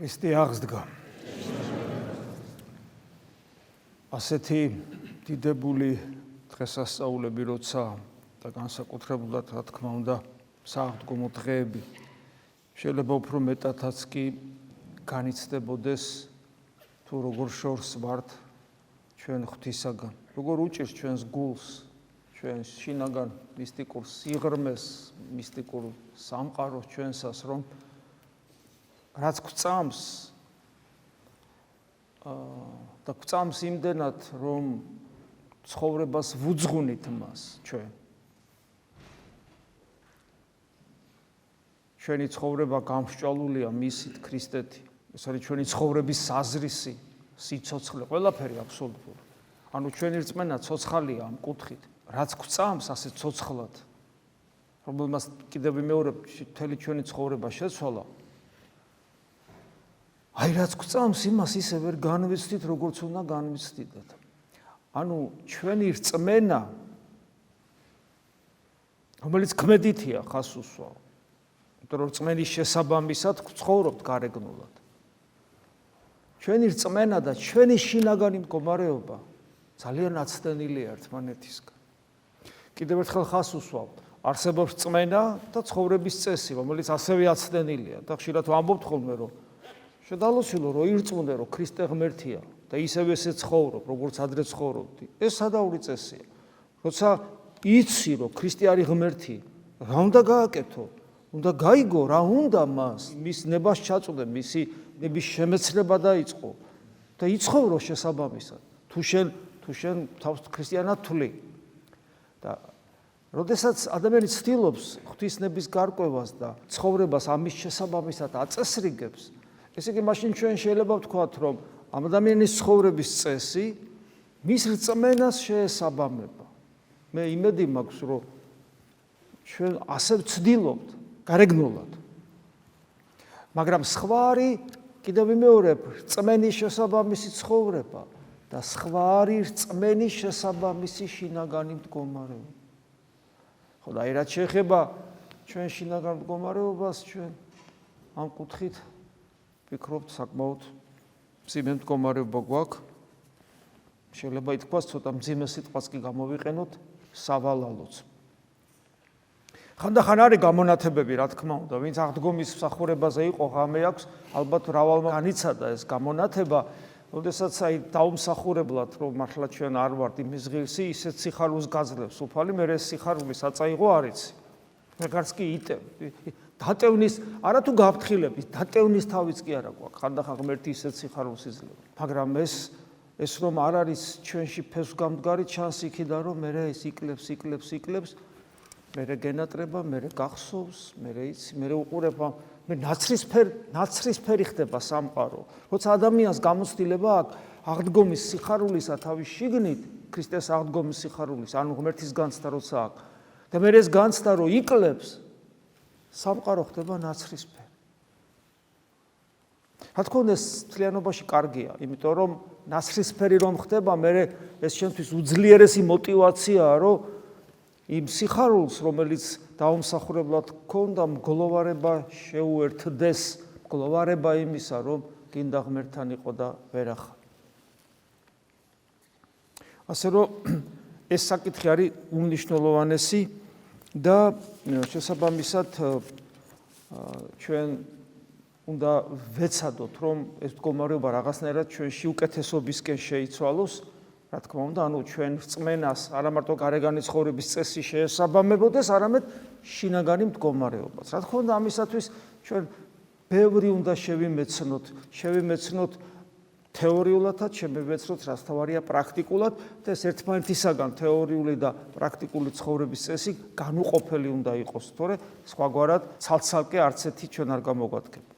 ქრისტე აღსდგა. ასეთი დიდებული დღესასწაულები როცა და განსაკუთრებულად რა თქმა უნდა სააღდგომო დღეები შეიძლება უფრო მეტადაც კი განიცდებოდეს თუ როგორ შორს ვართ ჩვენ ღვთისაგან, როგორ უჭირს ჩვენს გულს, ჩვენს შინაგან მისტიკურ სიღრმეს, მისტიკურ სამყაროს ჩვენსას, რომ რაც გვწამს და გვწამს იმდენად, რომ ცხოვრებას ვუძღვნით მას ჩვენ. ჩვენი ცხოვრება გამსჭვალულია მისით ქრისტეთი. ეს არის ჩვენი ცხოვრების საზრისი, სიცოცხლე, ყველაფერი აბსოლუტურად. ანუ ჩვენი რწმენა ცოცხალია ამ კუთხით. რაც გვწამს ასე ცოცხლად, რომელმაც კიდევ მეორე მთელი ჩვენი ცხოვრება შეცვალა. აი რაც გვწამს, იმას ისე ვერ განვიცდით, როგორც უნდა განვიცდიდეთ. ანუ ჩვენი რწმენა, რომელიც ქმედითია ხას უსვავ, იმიტომ რომ რწმენის შესაბამისად ვცხოვრობთ გარეგნულად. ჩვენი რწმენა და ჩვენი შინაგანი მდგომარეობა ძალიან აცდენილია ერთმანეთისგან. კიდევ ერთხელ ხას უსვავ, არსებობს რწმენა და ცხოვრების წესი, რომელიც ასევე აცდენილია და ხშირად ვამბობთ ხოლმე, რომ შედალოცილო რომ ირწმუნდე, რომ ქრისტე ღმერთია და ისევ ესე ცხოვრობ, როგორც ადრე ცხოვრობდი. ეს სადაური წესია. როცა იცი, რომ ქრისტე არის ღმერთი, რა უნდა გააკეთო? უნდა გაიგო, რა უნდა მას, მის ნებას ჩაწვდე, მისი ნების შემეცნება დაიწყო და იცხოვრო შესაბამისად. თუ შენ თავს ქრისტიანად თვლი და როდესაც ადამიანი ცდილობს ღვთისნების გარკვევას და ცხოვრებას ამის შესაბამისად აწესრიგებს, ესე იგი მაშინ ჩვენ შეიძლება ვთქვათ, რომ ამ ადამიანის ცხოვრების წესი მის რწმენას შეესაბამება. მე იმედი მაქვს, რომ ჩვენ ასე ვცდილობთ გარეგნულად. მაგრამ სხვა არის კიდევ მეორე რწმენის შესაბამისი ცხოვრება და სხვა არის რწმენის შესაბამისი შინაგანი მდგომარეობა. ხო და აი რაც შეეხება ჩვენ შინაგან მდგომარეობას, ჩვენ ამ კუთხით ვფიქრობთ საკმაოდ მძიმე მდგომარეობა გვაქვს. შეიძლება ითქვას ცოტა მძიმე სიტყვას კი გამოვიყენოთ, სავალალოც. ხანდახან არის გამონათებები, რა თქმა უნდა, ვინც აღდგომის მსახურებაზე იყო, ღამე აქვს, ალბათ რავალმა განიცადა ეს გამონათება, როდესაც აი დაუმსახურებლად, რომ მართლა ჩვენ არ ვართ იმის ღირსი, ისეთ სიხარულს გაძლევს უფალი, მე ეს სიხარული საწაიღო არ იცი. ვეღარც კი იტევ. დატევნის, არა თუ გაფრთხილების, დატევნის თავიც კი არა გვაქვს. ხანდახან ღმერთი ისეთ სიხარულს იძლევა. მაგრამ ეს რომ არ არის ჩვენში ფესვგამდგარი, ჩანს იქიდან, რომ მე ეს იკლებს, მერე გენატრება, მერე გახსოვს, მერე იცი, მერე უყურება, მე ნაცრისფერი ხდება სამყარო. როცა ადამიანს გამოცდილება აქვს აღდგომის სიხარულისა თავის შიგნით, ქრისტეს აღდგომის სიხარულის, ანუ ღმერთის განცდა როცა აქვს და მერე ეს განცდა რო იკლებს, სამყარო ხდება ნაცრისფერი. რა თქმა უნდა, ეს მთლიანობაში კარგია, იმიტომ რომ ნაცრისფერი რომ ხდება, მერე ეს შენთვის უძლიერესი მოტივაციაა, რომ იმ სიხარულს, რომელიც დაუმსახურებლად გქონდა, მგლოვარება შეუერთდეს, მგლოვარება იმისა, რომ გინდა ღმერთთან იყო და ვერ ახლა. ასე რომ ეს საკითხი არის უმნიშვნელოვანესი და შესაბამისად ჩვენ უნდა ვეცადოთ, რომ ეს მდგომარეობა რაღაცნაირად ჩვენში უკეთესობისკენ შეიცვალოს. რა თქმა უნდა, ანუ ჩვენ რწმენას არა მარტო გარეგანი ცხოვრების წესი შეესაბამებოდეს, არამედ შინაგანი მდგომარეობაც. რა თქმა უნდა, ამისათვის ჩვენ ბევრი უნდა შევიმეცნოთ თეორიულადაც, შევიმეცნოთ რაც თავარია პრაქტიკულად და ეს ერთმანეთისაგან თეორიული და პრაქტიკული ცხოვრების წესი განუყოფელი უნდა იყოს, თორე სხვაგვარად ცალ-ცალკე არც ერთი ჩვენ არ გამოგვადგება.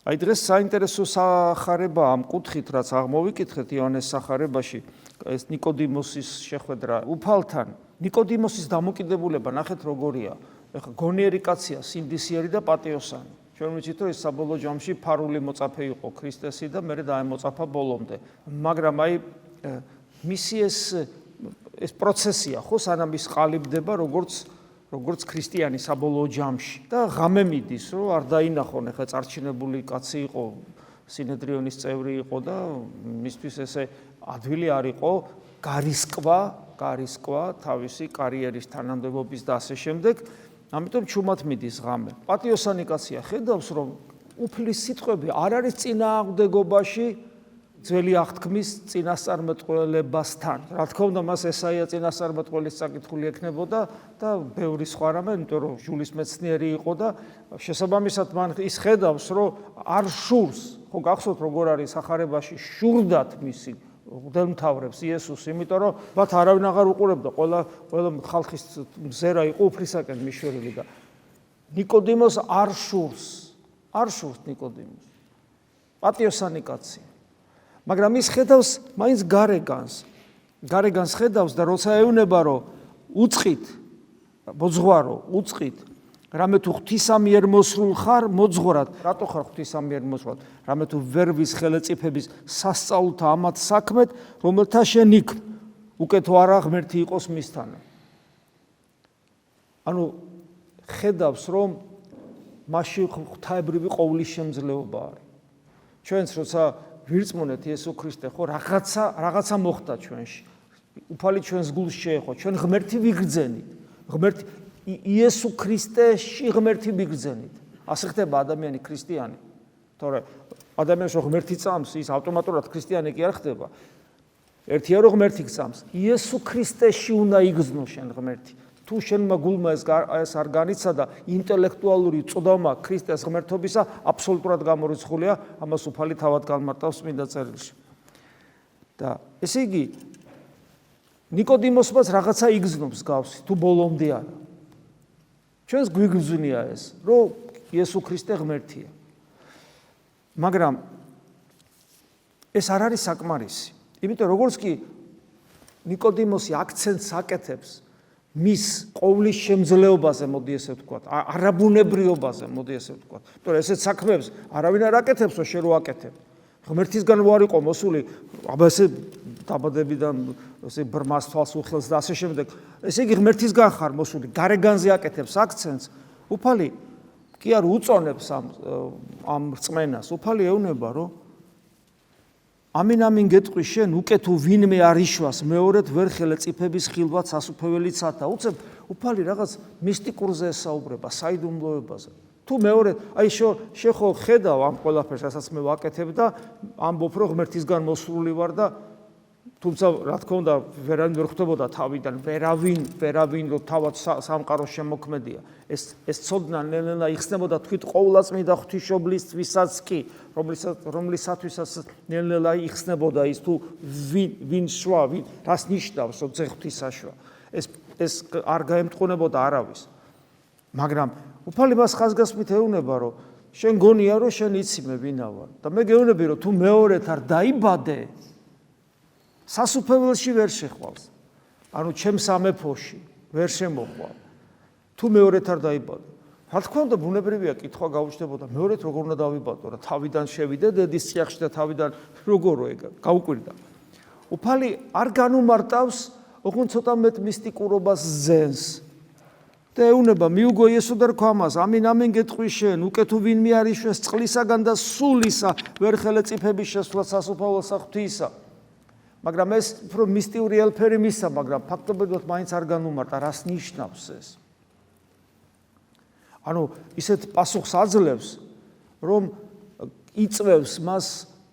აი დღეს საინტერესო სახარება ამ კუთხით, რაც აღმოვიკითხეთ იოანეს სახარებაში, ეს ნიკოდიმოსის შეხვედრა უფალთან. ნიკოდიმოსის დამოკიდებულება ნახეთ როგორია. ეხლა გონიერი კაცია, სინდისიერი და პატიოსანი. ჩვენ ვიცით, რომ ეს საბოლოო ჯამში ფარული მოწაფე იყო ქრისტესი და მერე დაემოწაფა ბოლომდე. მაგრამ აი მისი ეს პროცესია, ხო, სანამ ის ყალიბდება, როგორც როგორც ქრისტიანი საბოლოო ჯამში და ღამე მიდის, რომ არ დაინახონ, ხა წარჩინებული კაცი იყო, სინედრიონის წევრი იყო და მისთვის ესე ადვილი არ იყო გარისკვა თავისი კარიერის თანამდებობის და ასე შემდეგ, ამიტომ ჩუმად მიდის ღამე. პატიოსანი კაცია ხედავს, რომ უფლის სიტყვები არ არის წინააღმდეგობაში ძველი აღთქმის წინასწარმეტყველებასთან. Რა თქმა უნდა, მას ესაია წინასწარმეტყველის საკითხული ექნებოდა და ბევრი სხვა რამე, იმიტომ რომ ჟულის მეცნიერი იყო და შესაბამისად მან ის ხედავს, რომ არ შურს, ხო გახსოვთ როგორ არის სახარებაში შურდათ მისი მღვდელმთავრებს იესოს, იმიტომ რომ მათ არავინ აღარ უყურებდა, ყველა ხალხის მზერა იყო უფლისაკენ მიშვერილი და ნიკოდიმოს არ შურს ნიკოდიმოს. პატიოსანი კაცი. მაგრამ ის ხედავს მაინც გარეგანს ხედავს და როცა ეუბნება რომ უწყით მოძღვარო უწყით რამე თუ ღვთისამიერ მოსრულ ხარ მოძღვრად რატო ხარ ღვთისამიერ მოსრულად რამე თუ ვერ ვის ხელეწიფების სასწაულთა ამათ საქმეთ რომელთა შენ იქ უკეთო არა ღმერთი იყოს მისთანა ანუ ხედავს რომ მასში ღვთაებრივი ყოვლის შემძლეობა არის ჩვენც როცა ვირწმუნეთ იესო ქრისტე ხო რაღაცა მოხდა ჩვენში უფალი ჩვენს გულს შეეხო ჩვენ ღმერთი ვიგრძენით ღმერთი იესო ქრისტეში ღმერთი ვიგრძენით ასე ხდება ადამიანი ქრისტიანი თორე ადამიანს რო ღმერთი წამს ის ავტომატურად ქრისტიანი კი არ ხდება ერთია რომ ღმერთი გწამს იესო ქრისტეში უნდა იგრძნო შენ ღმერთი თუ შენმა გულმა ეს არ განიცადა ინტელექტუალური წვდომა ქრისტეს ღმერთობისა აბსოლუტურად გამორიცხულია ამას უფალი თავად განმარტავს წმინდა წერილში და ესე იგი ნიკოდიმოსმაც რაღაცა იგრძნობს გავსი თუ ბოლომდე არა ჩვენს გვიგრძნია ეს რომ იესო ქრისტე ღმერთია მაგრამ ეს არ არის საკმარისი იმიტომ როგორც კი ნიკოდიმოსი აქცენტს აკეთებს მის ყოვლის შემძლეობაზე მოდი ესე ვთქვათ, არაბუნებრიობაზე მოდი ესე ვთქვათ. იმიტომ რომ ესეთ საქმეებს არავინ არ აკეთებს, რომ შენ რო აკეთებ. ღმერთისგან ვარ იყო მოსული, აბა ესე დაბადებიდან ესე ბრმას თვალს უხელს და ასე შემდეგ. ესე იგი ღმერთისგან ხარ მოსული, გარეგანზე აკეთებს აქცენტს. უფალი კი არ უწონებს ამ რწმენას. უფალი ეუბნება, რომ ამინ გეტყვი შენ უკეთო ვინმე არ იშვას მეორედ ვერ ხელეწიფების ხილვად სასუფეველიცათა უცებ უფალი რაღაც მისტიკურზე ესაუბრება საიდუმლოებაზე თუ მეორედ აი შენ ხო ხედავ ამ ყველაფერს რასაც მე ვაკეთებ და ამბობ რომ ღმერთისგან მოსული ვარ და თუმცა რა თქმა უნდა ვერავინ ვერ ხვდებოდა თავიდან ვერავინ რომ თავად სამყაროს შემოქმედია ეს ცოდნა ნელ-ნელა იხსნებოდა თქვით ყოვლადწმიდა ღვთისმშობლისთვისაც კი რომლისათვისაც ნელ-ნელა იხსნებოდა ის თუ ვინ შვა ვინ რას ნიშნავს რომ ძე ღვთისაშვა ეს არ გაემტყუნებოდა არავის მაგრამ უფალი მას ხაზგასმით ეუბნება რომ შენ გონია რომ შენ იცი მე ვინა ვარ და მე გეუბნები რომ თუ მეორედ არ დაიბადე სასუფეველში ვერ შეხვალს. ანუ ჩემს სამეფოში ვერ შემოხვალ. თუ მეორედ არ დაიბადო. რა თქმა უნდა ბუნებრივია კითხვა გაუჩნდებოდა მეორედ როგორ უნდა დავიბადო რა თავიდან შევიდე დედის წიაღში და თავიდან როგორო ეგ გაუკვირდა. უფალი არ განუმარტავს ოღონდ ცოტა მეტ მისტიკურობას ზენს. და ეუბნება მიუგო იესო და რქვამას ამინ გეტყვი შენ უკეთო ვინმე არ იშვეს წყლისაგან და სულისა ვერ ხელეწიფების შესვლა სასუფეველსა ღვთისა მაგრამ ეს უფრო მისტიური ელფერი მისცა, მაგრამ ფაქტობრივად მაინც არ განუმარტა, რას ნიშნავს ეს. ანუ ისეთ პასუხს აძლევს, რომ იწვევს მას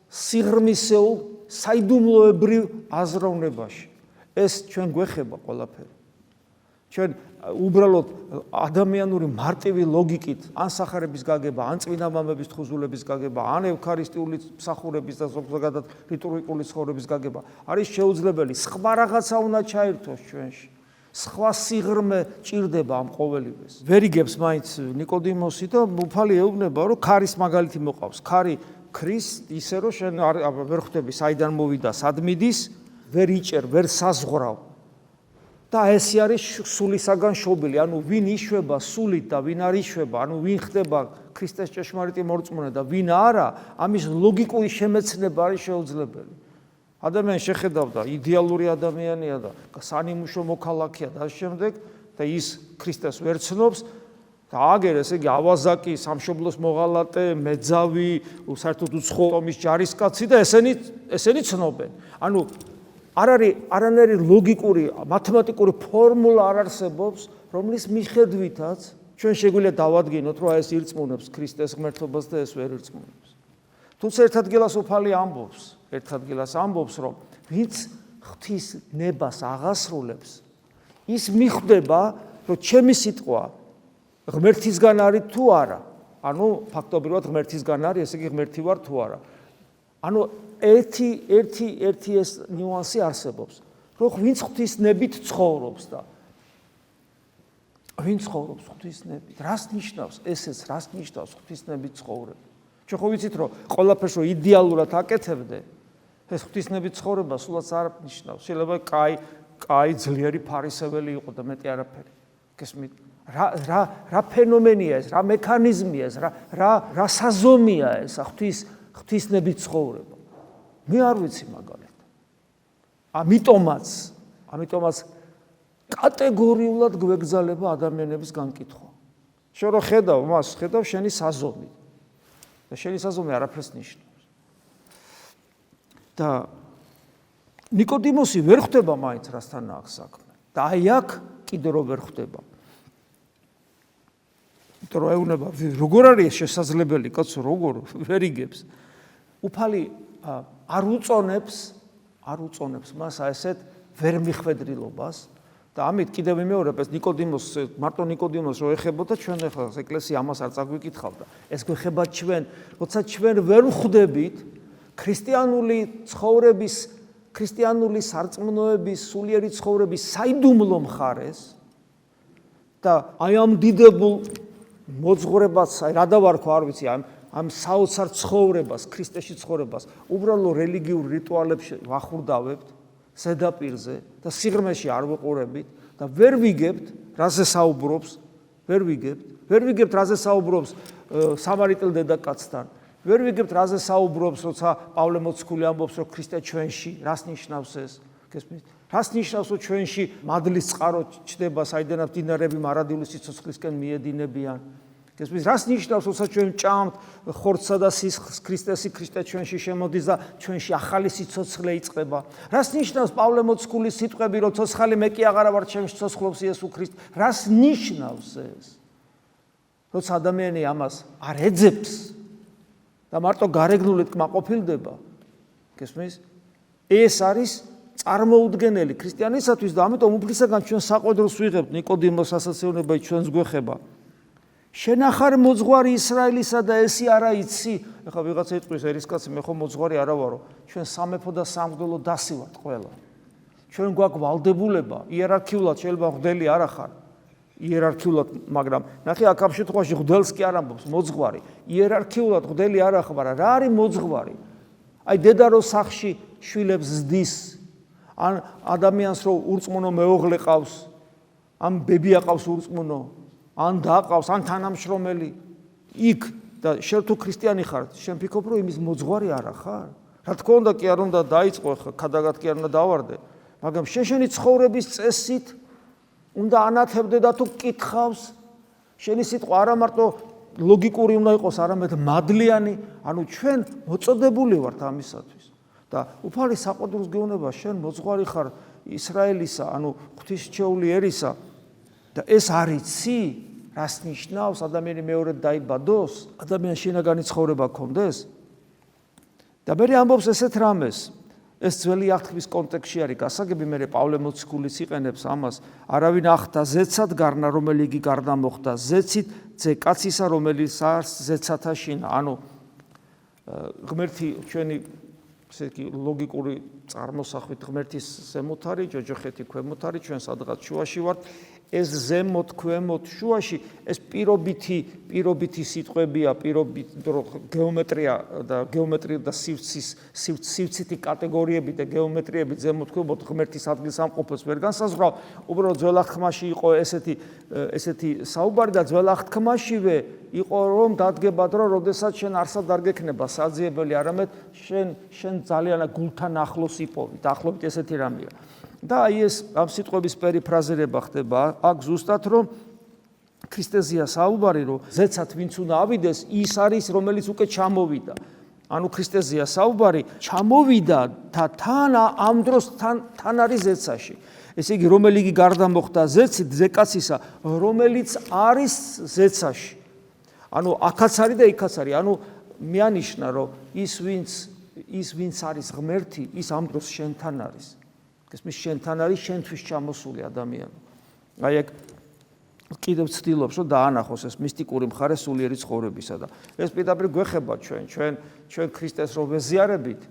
სიღრმისეულ საიდუმლოებრივ აზროვნებაში. ეს ჩვენ გვეხება ყველაფერი. ჩვენ უბრალოდ ადამიანური მარტივი ლოგიკით ან სახარების გაგება, ან წმინდა მამების თხზულების გაგება, ან ევქარისტიული მსახურების და ზოგადად ლიტურგიული ცხოვრების გაგება არის შეუძლებელი. სხვა რაღაცა უნდა ჩაერთოს ჩვენში. სხვა სიღრმე ჭირდება ამ ყოველივეს. ვერ იგებს მაინც ნიკოდიმოსი და უფალი ეუბნება, რომ ქარის მაგალითი მოყავს. ქარი ქრის ისე რომ შენ ვერ ხვდები საიდან მოვიდა, სად მიდის, ვერ იჭერ, ვერ საზღვრავ. და ეს არის სულისაგან შობილი, ანუ ვინ იშვება სულით და ვინ არ იშვება, ანუ ვინ ხდება ქრისტეს ჭეშმარიტი მორწმუნე და ვინ არა, ამის ლოგიკური შემეცნება არის შეუძლებელი. ადამიანი შეხედავდა იდეალური ადამიანია და სანიმუშო მოქალაქეა და ამ შემდეგ და ის ქრისტეს ვერ ცნობს და აგერ ესე იგი ავაზაკი, სამშობლოს მოღალატე, მეძავი, საერთოდ უცხოობის ჯარისკაცი და ესენი ცნობენ. ანუ არ არის არანაირი ლოგიკური, მათემატიკური ფორმულა არ არსებობს, რომლის მიხედვითაც ჩვენ შეგვიძლია დავადგინოთ, რომ ეს ირწმუნებს ქრისტეს ღმერთობას და ეს ვერ ირწმუნებს. თუმცა ერთ ადგილას ამბობს, რომ ვინც ღვთის ნებას აღასრულებს, ის მიხვდება, რომ ჩემი სიტყვა ღმერთისგან არის თუ არა. ანუ ფაქტობრივად ღმერთისგან არის, ესე იგი ღმერთი ვარ თუ არა. ანუ ერთი ეს ნიუანსი არსებობს, რომ ვინც ღვთის ნებით ცხოვრობს და ვინც ცხოვრობს ღვთის ნებით, რას ნიშნავს ესეც, რას ნიშნავს ღვთის ნებით ცხოვრება? ჩვენ ხო ვიცით, რომ ყველაფერს რომ იდეალურად აკეთებდე, ეს ღვთის ნებით ცხოვრება სულაც არ ნიშნავს. შეიძლება კაი ძლიერი ფარისეველი იყო და მეტი არაფერი. გესმით? რა ფენომენია ეს, რა მექანიზმია ეს, რა საზომია ეს ღვთის ნებით ცხოვრება? მე არ ვიცი მაგალითად. ამიტომაც კატეგორიულად გვეგზალება ადამიანების განკითხვა. შენ რო ხედავ მას, ხედავ შენი საზომი. და შენი საზომი არაფერს ნიშნავს. და ნიკოდიმოსი ვერ ხვდება მაინც რასთან აქვს საქმე. და აი აქ კიდე რო ვერ ხვდება. იმიტომ რომ ეუბნება, როგორ არის შესაძლებელი, კაცო, როგორ ვერ იგებს. უფალი არ უწონებს მას ასეთ ვერ მიხვედრილობას და ამით კიდევ ვიმეორებ ეს მარტო ნიკოდიმოს რო ეხებოდა ჩვენ ახლა ეკლესია ამას არ წაგვიკითხავდა. ეს გვეხება ჩვენ, როცა ჩვენ ვერ ვხვდებით ქრისტიანული ცხოვრების, ქრისტიანული სარწმუნოების, სულიერი ცხოვრების საიდუმლო მხარეს და აი ამ დიდებულ მოძღვრებას, რა დავარქვა, არ ვიცი, ამ საოცარ ცხოვრებას, ქრისტეში ცხოვრებას, უბრალო რელიგიურ რიტუალებში ვახურდავებთ ზედაპირზე და სიღრმეში არ ვიყურებით და ვერ ვიგებთ, რაზე საუბრობს, ვერ ვიგებთ, რაზე საუბრობს სამარიტელ დედაკაცთან, ვერ ვიგებთ, რაზე საუბრობს, როცა პავლე მოციქული ამბობს, რომ ქრისტე ჩვენში, რას ნიშნავს ეს? გესმით? რას ნიშნავს, რომ ჩვენში მადლის წყარო ჩდება, საიდანაც მდინარეები მარადიული სიცოცხლისკენ მიედინებიან? გესმის, რას ნიშნავს, როცა ჩვენ ჭამთ ხორცსა და სისხლს, ქრისტე ჩვენში შემოდის და ჩვენში ახალი სიცოცხლე იწყება? რას ნიშნავს პავლე მოციქულის სიტყვები, რომ ცოცხალი მე კი აღარა ვარ, ჩემში ცოცხლობს იესო ქრისტე? რას ნიშნავს ეს? როცა ადამიანი ამას არ ეძებს და მარტო გარეგნულად კმაყოფილდება, გესმის? ეს არის წარმოუდგენელი ქრისტიანისათვის და ამიტომ უფლისაგან ჩვენ საყვედროს ვიღებთ ნიკოდიმოს ასაცეუნება ჩვენს გვეხება. შენ ახარ მოძღვარი ისრაელისა და ესი არა იცი. ეხლა ვიღაცა იტყვის ერისკაცი, მე ხო მოძღვარი არა ვარო. ჩვენ სამეფო და სამღვდელო დასი ვართ ყველა. ჩვენ გვაქვს ვალდებულება, იერარქიულად შეიძლება მღვდელი არ ახარ. იერარქიულად, მაგრამ ნახე აქ ამ შემთხვევაში მღვდელს კი არ ამბობს, მოძღვარი. იერარქიულად მღვდელი არ ახარ, რა არის მოძღვარი? აი დედა რო სახში შვილებს ზდის, ან ადამიანს რო ურწმუნო მეუღლე ყავს, ან ბებია ყავს ურწმუნო, ან დაყავს, ან თანამშრომელი, იქ და შენ თუ ქრისტიანი ხარ, შენ ფიქრობ, რომ იმის მოძღვარი არ ახარ? რა თქმა უნდა, კი არ უნდა დაიწყო, ხა ქადაგად კი არ უნდა დავარდე, მაგრამ შენი ცხოვრების წესით უნდა ანათებდე და თუ კითხავს, შენი სიტყვა არა მარტო ლოგიკური უნდა იყოს, არამედ მადლიანი, ანუ ჩვენ მოწოდებული ვართ ამისათვის. და უფალი საყვედურს გეუბნება, შენ მოძღვარი ხარ ისრაელისა, ანუ ღვთისმშობელი ერისა და ეს არ იცი, რას ნიშნავს ადამიანი მეორედ დაიბადოს, ადამიანს შინაგანი ცხოვრება ჰქონდეს? და მე ამბობს ესეთ რამეს, ეს ძველი აღთქმის კონტექსტში არის გასაგები, მე პავლე მოციქულიც იყენებს ამას, არავინ ახთა ზეცად გარნა, რომელი იგი გარდა მოხდა ზეცით, ძე კაცისა, რომელიც არს ზეცათა შინა. ანუ ღმერთი ჩვენი ესე იგი ლოგიკური წარმოსახვით ღმერთის ზემოთ არის, ჯოჯოხეთი ქვემოთ არის, ჩვენ სადღაც შუაში ვართ. ეს ზემოთ, ქვემოთ, შუაში ეს პირობითი სიტყვებია, გეომეტრია და სივრცითი კატეგორიები და გეომეტრიები ზემოთ, ქვემოთ ღმერთის ადგილსამყოფელს ვერ განსაზღვრავ. უბრალოდ ძველ აღთქმაში იყო ესეთი საუბარი და ძველ აღთქმაშივე იყო რომ დადგებად რომ როდესაც შენ არსად არ გექნება საძიებელი, არამედ შენ ძალიან გულთან ახლოს იპოვით, ახლობით ესეთი რამეა. და აი ეს ამ სიტყვების პერიფრაზირება ხდება აქ ზუსტად რომ ქრისტეზეა საუბარი რომ ზეცად ვინც უნდა ავიდეს ის არის რომელიც უკვე ჩამოვიდა ანუ ქრისტეზეა საუბარი ჩამოვიდა და თან ამ დროს თან არის ზეცაში ესე იგი რომელი გარდა მოხდა ზეცით ზეკაცისა რომელიც არის ზეცაში ანუ აქაც არის და იქაც არის ანუ მეანიშნა რომ ის ვინც არის ღმერთი ის ამ დროს შენთან არის გესმის შენთან არის შენთვის ჩამოსული ადამიანი აი ეგ კიდევ ცდილობს რომ დაანახოს ეს მისტიკური მხარე სულიერი ცხოვრებისა და ეს პირდაპირ გვეხება ჩვენ ქრისტეს რო ვეზიარებით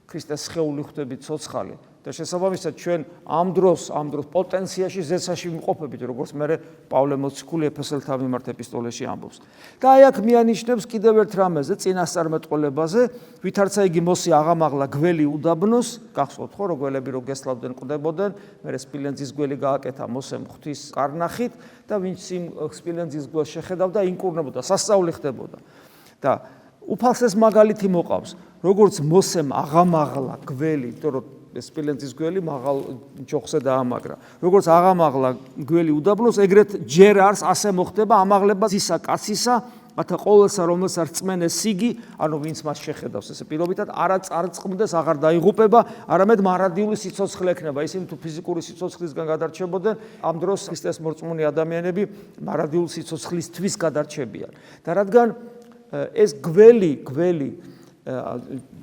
ქრისტეს სხეული ხვდებით ცოცხალი და შესაბამისად ჩვენ ამ დროს პოტენციაში ზეცაში ვიმყოფებით როგორც მე პავლე მოციქული ეფესელთა მიმართ ეპისტოლეში ამბობს და აი აქ მიანიშნებს კიდევ ერთ რამეზე წინასწარმეტყველებაზე ვითარცა იგი მოსი აღამაღლა გველი უდაბნოს გახსოვთ ხო რომ გველები რო გესლავდნენ ყდებოდნენ მე სპილენძის გველი გააკეთა მოსემ ღვთის კარნახით და ვინც იმ სპილენძის გველს შეხედავდა ინკურნებოდა სასწაული ხდებოდა და უფალს ეს მაგალითი მოყავს როგორც მოსემ აღამაღლა გველი იმიტომ რომ სპილენძის გველი მაღალ ჯოხზე დაამაგრა. როგორც აღამაღლა გველი უდაბნოს, ეგრეთ ჯერ არს ასე მოხდება ამაღლება ზისა კაცისა, რათა ყოველსა რომელსაც რწმენეს სიგი, ანუ ვინც მას შეხედავს ესე პირობითად, არა წარწყმდეს, აღარ დაიღუპება, არამედ მარადიული სიცოცხლე ექნება. ისინი თუ ფიზიკური სიცოცხლისგან გადარჩებოდნენ, ამ დროს ქრისტეს მორწმუნე ადამიანები მარადიულ სიცოცხლისთვის გადარჩებიან. და რადგან ეს გველი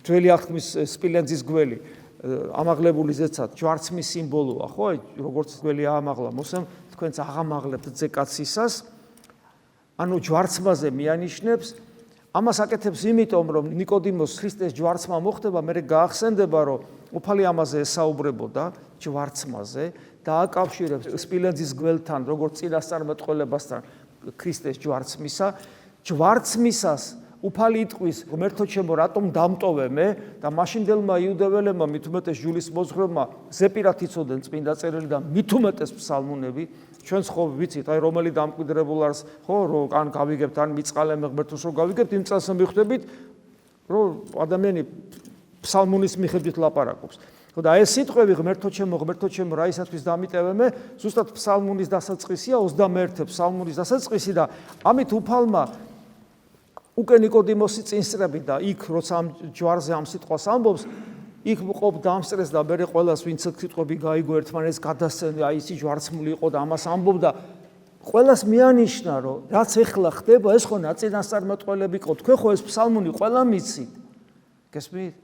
ძველი აღთქმის სპილენძის გველი ამაღლებული ზეცად ჯვარცმის სიმბოლოა, ხო? როგორც გველი აამაღლა მოსემ, თქვენც აღამაღლებთ ზეკაცისას. ანუ ჯვარცმაზე მიანიშნებს, ამას აკეთებს იმიტომ, რომ ნიკოდიმოს ქრისტეს ჯვარცმა მოხდება, მერე გაახსენდება, რომ უფალი ამაზე ესაუბრებოდა ჯვარცმაზე და აკავშირებს სპილენძის გველთან, როგორც წინასწარმეტყველებასთან ქრისტეს ჯვარცმისა, ჯვარცმისას უფალი იტყვის ღმერთო ჩემო რატომ დამტოვე მე და მაშინდელმა იუდეველებმა მით უმეტეს ჯულის მოძღვრებმა ზეპირად იცოდნენ წმინდა წერილი და მით უმეტეს ფსალმუნები ჩვენც ხო ვიცით აი რომელი დამკვიდრებულ არის ხო რომ ან გავიგებთ ან მიწყალე ღმერთოს რომ გავიგებთ იმ წელს მიხვდებით რომ ადამიანი ფსალმუნის მიხედვით ლაპარაკობს ხო და ეს სიტყვები ღმერთო ჩემო რა ისათვის დამიტევე მე ზუსტად ფსალმუნის დასაწყისია 21 ფსალმუნის დასაწყისი და ამით უფალმა უკვე ნიკოდიმოსი წინსწრები და იქ როცა ამ ჯვარზე ამ სიტყვას ამბობს იქ ყოფ დამსწრეს და მერე ყველას ვინც სიტყვები გაიგო ერთმანეთს გადასცემდა აი ისი ჯვარცმული იყო და ამას ამბობდა ყველას მიანიშნა რომ რაც ეხლა ხდება ეს ხო ნაწინასწარმეტყველები იყო თქვენ ხო ეს ფსალმუნი ყველა მიცით გესმით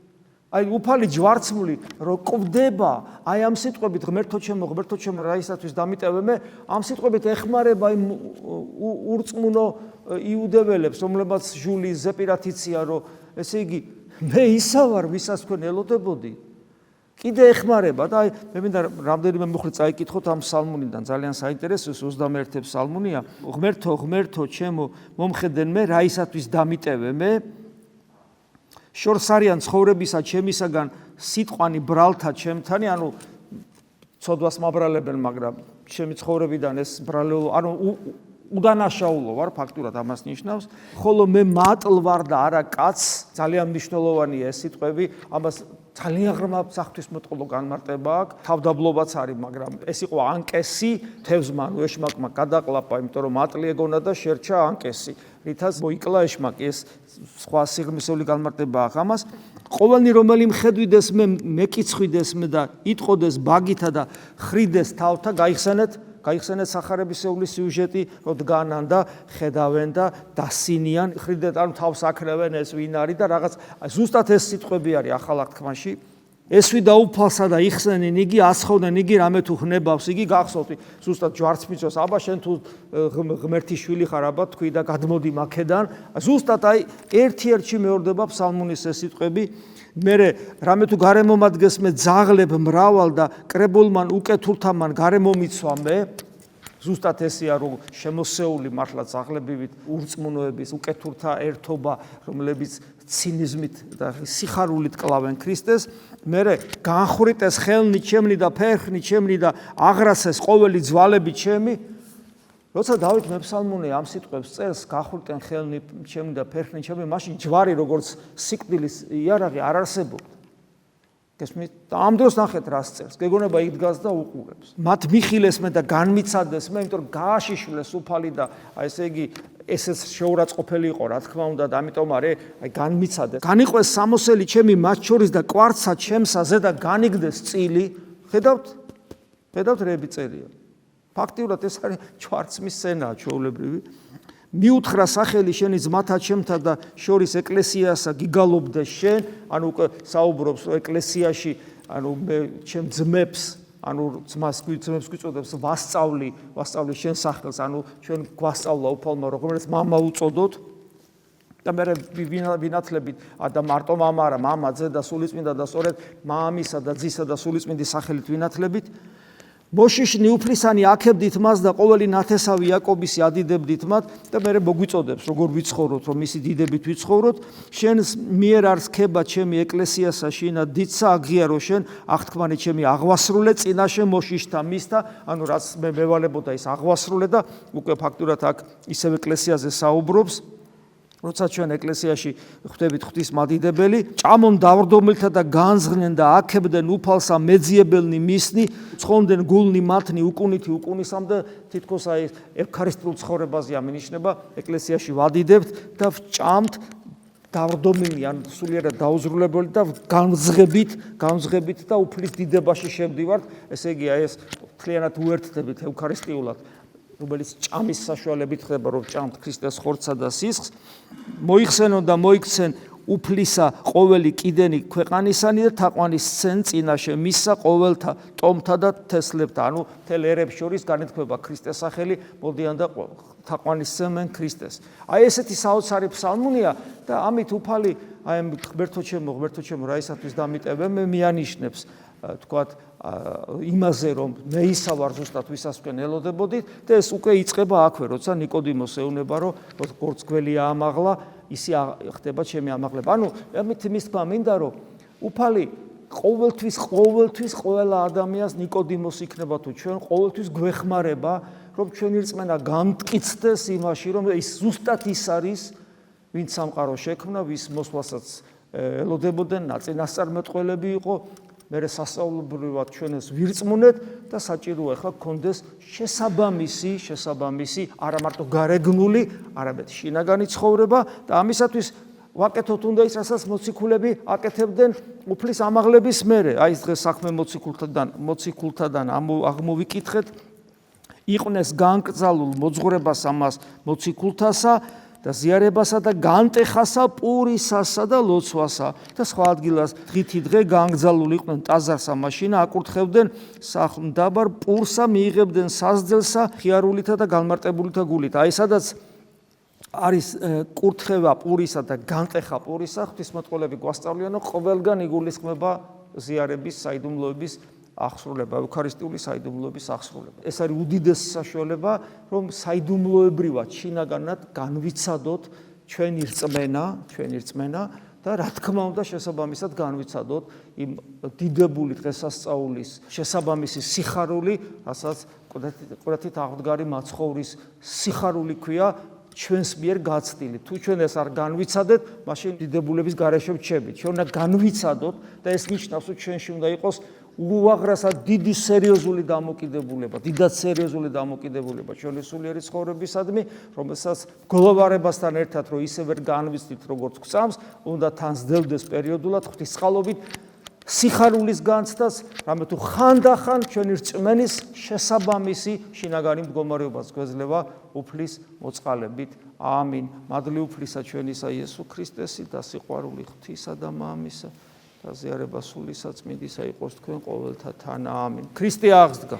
აი უფალი ჯვარცმული რო ყვდება აი ამ სიტყვებით ღმერთო ჩემო რა ისათვის დამიტევე მე ამ სიტყვებით ეხმარება იმ ურწმუნო იუდეველებს რომლებაც ჟული ზეპირად იციან რომ ესე იგი მე ისა ვარ ვისაც თქვენ ელოდებოდი კიდე ეხმარება და აი მე მინდა რამდენიმე მხრივ წაიკითხოთ ამ ფსალმუნიდან ძალიან საინტერესოა 21 ფსალმუნია ღმერთო ჩემო მომხედენ მე რა ისათვის დამიტევე მე შორს არიან ცხოვრებისა ჩემისაგან სიტყვანი ბრალთა ჩემთანი ანუ ცოდვას მაბრალებენ მაგრამ ჩემი ცხოვრებიდან ეს ბრალეულო ანუ უდანაშაულო ვარ ფაქტურად ამას ნიშნავს ხოლო მე მატლ ვარ და არა კაც ძალიან მნიშვნელოვანია ეს სიტყვები ამას ძალიან ღრმა საღვთისმეტყველო განმარტება აქვს თავდაბლობაც არის მაგრამ ეს იყო ანკესი თევზმა ანუ ეშმაკმა გადაყლაპა იმიტომ რომ მატლი ეგონა და შერჩა ანკესი რითაც მოიკლა ეშმაკი ეს სხვა სიღრმისეული განმარტება აქვს ამას ყოველნი რომელი მხედვიდეს მე მეკიცხვიდეს მე და იტყოდეს ბაგითა და ხრიდეს თავთა გაიხსენეთ სახარებისეული სიუჟეტი რომ დგანან და ხედავენ და დასინიან ხრიდეთ ანუ თავს აკრევენ ეს ვინ არის და რაღაც ზუსტად ეს სიტყვები არის ახალ აღთქმაში ესვი დაუფალსა და იხსენინ იგი ასხოვდნენ იგი რამე თუ ხნებავს იგი გახსოვთ ზუსტად ჯვარცმიწოს აბა შენ თუ ღმერთის შვილი ხარ აბა თქვი და გადმოდი მაქედან ზუსტად აი ერთ-ერთში მეორდება ფსალმუნის ეს სიტყვები მერე რამე თუ გარემომადგეს მე ძაღლებ მრავალ და კრებულმან უკეთურთამან გარემომიცვა მე ზუსტად ესეა რომ შემოსეული მართლა ძაღლებივით ურწმუნოების უკეთურთა ერთობა რომლებიც ცინიზმით და სიხარულით კლავენ ქრისტეს მერე განხრიტეს ხელნი ჩემნი და ფერხნი ჩემნი და აღრასეს ყოველი ძვალები ჩემი როცა დავით მეფსალმუნე ამ სიტყვებს წერს განხრიტენ ხელნი ჩემნი და ფერხნი ჩემი მაშინ ჯვარი როგორც სიკვდილის იარაღი არ არსებობდა გესმით? და ამ დროს ნახეთ რას წერს. გეგონება იქ დგას და უყურებს. მათ მიხილეს მე და განმიცადეს მე, იმიტომ რომ გააშიშვლეს უფალი და აი ესე იგი ესეც შეურაცხყოფელი იყო, რა თქმა უნდა, და ამიტომ აი განმიცადეს. განიყვეს სამოსელი ჩემი მათ შორის და კვარცა ჩემსაზე და განიგდეს წილი. ხედავთ რები წერია. ფაქტიურად ეს არის ჩვარცმის სცენაა ჩვეულებრივი. მიუთხრა სახელი შენი ძმათა ჩემთა და შორის ეკლესიასა გიგალობდე შენ, ანუ უკვე საუბრობს ეკლესიაში, ანუ მე ჩემ ძმებს, ანუ ძმებს გვიწოდებს ვასწავლი შენ სახელს, ანუ ჩვენ გვასწავლა უფალმა როგორც მამა უწოდოთ და მე ვინათლებით და მარტო მამა არა, მამა, ძე და სულიწმინდა და სწორედ მამისა და ძისა და სულიწმინდის სახელით ვინათლებით. მოშიშნი უფლისანი აქებდით მას და ყოველი ნათესავი იაკობისი ადიდებდით მათ და მე მოგვიწოდებს როგორ ვიცხოვროთ, რომ მისი დიდებით ვიცხოვროთ. შენ მიერ არს ქება ჩემი ეკლესიასა შინა დიდსა აღიარო შენ აღთქმანი ჩემი აღვასრულე წინაშე მოშიშთა მისთა, ანუ რაც მე მევალებოდა ის აღვასრულე და უკვე ფაქტურად აქ ისევ ეკლესიაზე საუბრობს. როცა ჩვენ ეკლესიაში ხვდებით ღვთის მადიდებელი, ჭამონ დავრდომილთა და განზღნენ და აქებდნენ უფალსა მეძიებელნი მისნი, ცხონდნენ გულნი მათნი უკუნითი უკუნისამდე, თითქოს აი ევქარისტიულ ცხოვრებაზე ამინიშნება, ეკლესიაში ვადიდებთ და ვჭამთ დავრდომილი, ან სულიერად დაუზრულებელი და განზღებით და უფლის დიდებაში შევდივართ, ესე იგი აი ეს მთლიანად უერთდებით ევქარისტიულად, რომელიც ჭამის საშუალებით ხდება, რომ ჭამთ ქრისტეს ხორცსა და სისხლს. მოიხსენონ და მოიქცენ უფლისა ყოველი კიდენი ქვეყანისანი და თაყვანის სცენ წინაშე მისსა ყოველთა ტომთა და თესლებთა, ანუ მთელ ერებს შორის განეთქვება ქრისტეს სახელი, მოდიან და თაყვანის სცემენ ქრისტეს. აი ესეთი საოცარი ფსალმუნია და ამით უფალი აი ღმერთო ჩემო რა ისათვის დამიტევე მე მიანიშნებს თქვათ იმაზე რომ მე ისა ვარ ზუსტად ვისაც თქვენ ელოდებოდით და ეს უკვე იწყება აქვე როცა ნიკოდიმოს ეუბნება რომ როგორც გველი აამაღლა ისი ხდება ჩემი ამაღლება. ანუ ამით მის თქმა მინდა რომ უფალი ყოველთვის ყველა ადამიანს ნიკოდიმოს იქნება თუ ჩვენ ყოველთვის გვეხმარება რომ ჩვენი რწმენა გამტკიცდეს იმაში რომ ის ზუსტად ის არის ვინც სამყარო შექმნა ვის მოსვლასაც ელოდებოდნენ ნაწინასწარმეტყველები იყო მერე სასწაულებრივად ჩვენ ეს ვირწმუნეთ და საჭიროა ხა გქონდეს შესაბამისი არა მარტო გარეგნული, არამედ შინაგანი ცხოვრება და ამისათვის ვაკეთოთ უნდა ის, რასაც მოციქულები აკეთებდნენ უფლის ამაღლების მერე. აი ეს დღეს საქმე მოციქულთადან აღმოვიკითხეთ. იყვნეს განკრძალულ მოძღვრებას ამას მოციქულთასა და ზიარებასა და განტეხასა პურისასა და ლოცვასა და სხვა ადგილას დღითი დღე განგზალული იყვნენ ტაძარსა მაშინა აკურთხებდნენ სახლ-დაბარ პურსა მიიღებდნენ საზძელსა ხიარულითა და განმარტებულითა გულით. აი სადაც არის კურთხევა პურისა და განტეხა პურისა ღვთისმეტყველები გვასწავლიან ყველგან იგულისხმება ზიარების საიდუმლოების აღსრულება, ევქარისტიული საიდუმლოების აღსრულება. ეს არის უდიდესი საშუალება, რომ საიდუმლოებრივად შინაგანად განვიცადოთ ჩვენი რწმენა და რა თქმა უნდა შესაბამისად განვიცადოთ იმ დიდებული დღესასწაულის შესაბამისი სიხარული, რასაც კვირათით აღდგარი მაცხოვრის სიხარული ქვია ჩვენს მიერ გაცდილი. თუ ჩვენ ეს არ განვიცადეთ, მაშინ დიდებულების გარეშე ვჩებით. ჩვენ უნდა განვიცადოთ და ეს ნიშნავს, რომ ჩვენში უნდა იყოს უაღრესად დიდი სერიოზული დამოკიდებულება, დიდად სერიოზული დამოკიდებულება ჩვენი სულიერი ცხოვრებისადმი, რომელსაც მგლოვარებასთან ერთად რომ ისე ვერ განვიცდით, როგორც გვწამს, უნდა თან სდევდეს პერიოდულად ღვთისწყალობით სიხარულის განცდას, რამე თუ ხანდახან ჩვენი რწმენის შესაბამისი შინაგანი მდგომარეობას გვეძლევა უფლის მოწყალებით. ამინ. მადლი უფლისა ჩვენისა იესო ქრისტესი და სიყვარული ღვთისა და მამისა და ზიარება სული საწმინდისა იყოს თქვენ ყოველთა თან. ამინ. ქრისტე აღსდგა.